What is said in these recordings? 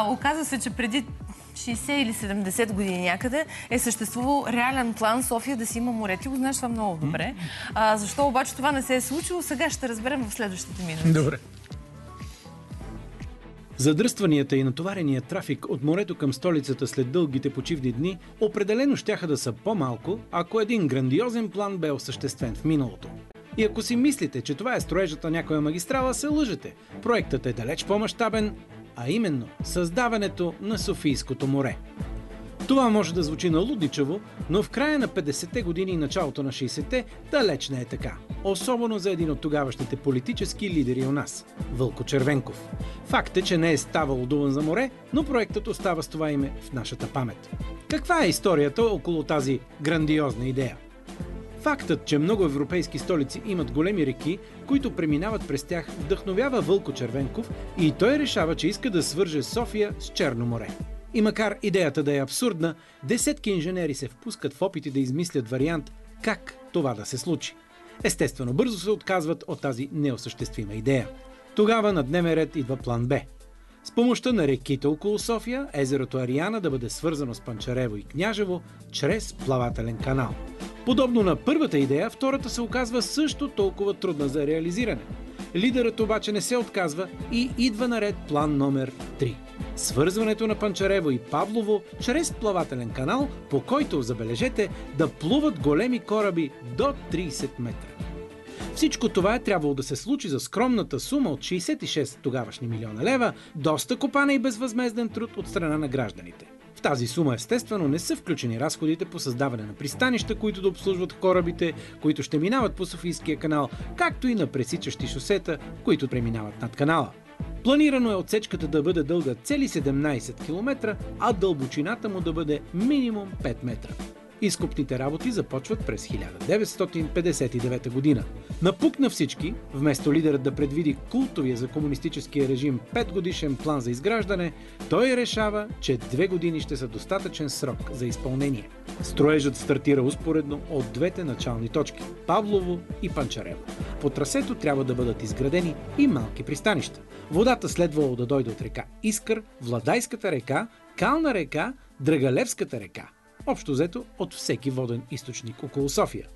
Оказва се, че преди 60 или 70 години някъде е съществувал реален план София да си има море. Ти го знаеш това много добре. Защо обаче това не се е случило, сега ще разберем в следващите минути. Добре. Задръстванията и натоварения трафик от морето към столицата след дългите почивни дни определено щяха да са по-малко, ако един грандиозен план бе осъществен в миналото. И ако си мислите, че това е строежът на някоя магистрала, се лъжете. Проектът е далеч по-мащабен, а именно създаването на Софийското море. Това може да звучи налудничаво, но в края на 50-те години и началото на 60-те далеч не е така. Особено за един от тогавашните политически лидери у нас – Вълко Червенков. Факт е, че не е ставал дуван за море, но проектът остава с това име в нашата памет. Каква е историята около тази грандиозна идея? Фактът, че много европейски столици имат големи реки, които преминават през тях, вдъхновява Вълко Червенков и той решава, че иска да свърже София с Черно море. И макар идеята да е абсурдна, десетки инженери се впускат в опити да измислят вариант как това да се случи. Естествено, бързо се отказват от тази неосъществима идея. Тогава на дневен ред идва план Б. С помощта на реките около София, езерото Ариана да бъде свързано с Панчарево и Княжево чрез плавателен канал. Подобно на първата идея, втората се оказва също толкова трудна за реализиране. Лидерът обаче не се отказва и идва наред план номер 3. Свързването на Панчарево и Павлово чрез плавателен канал, по който, забележете, да плуват големи кораби до 30 метра. Всичко това е трябвало да се случи за скромната сума от 66 тогавашни милиона лева, доста копане и безвъзмезден труд от страна на гражданите. В тази сума естествено не са включени разходите по създаване на пристанища, които да обслужват корабите, които ще минават по Софийския канал, както и на пресичащи шосета, които преминават над канала. Планирано е отсечката да бъде дълга цели 17 км, а дълбочината му да бъде минимум 5 метра. Изкопните работи започват през 1959 година. Напук на всички, вместо лидерът да предвиди култовия за комунистическия режим 5-годишен план за изграждане, той решава, че 2 години ще са достатъчен срок за изпълнение. Строежът стартира успоредно от двете начални точки – Павлово и Панчарево. По трасето трябва да бъдат изградени и малки пристанища. Водата следвало да дойде от река Искър, Владайската река, Кална река, Драгалевската река. Общо взето от всеки воден източник около София.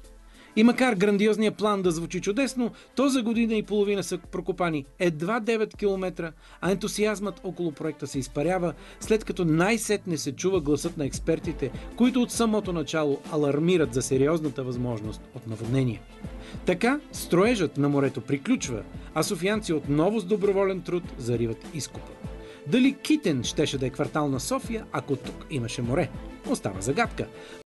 И макар грандиозният план да звучи чудесно, то за година и половина са прокопани едва 9 км, а ентусиазмът около проекта се изпарява, след като най-сетне се чува гласът на експертите, които от самото начало алармират за сериозната възможност от наводнение. Така строежът на морето приключва, а софиянци отново с доброволен труд зариват изкопа. Дали Китен щеше да е квартал на София, ако тук имаше море? Остава загадка.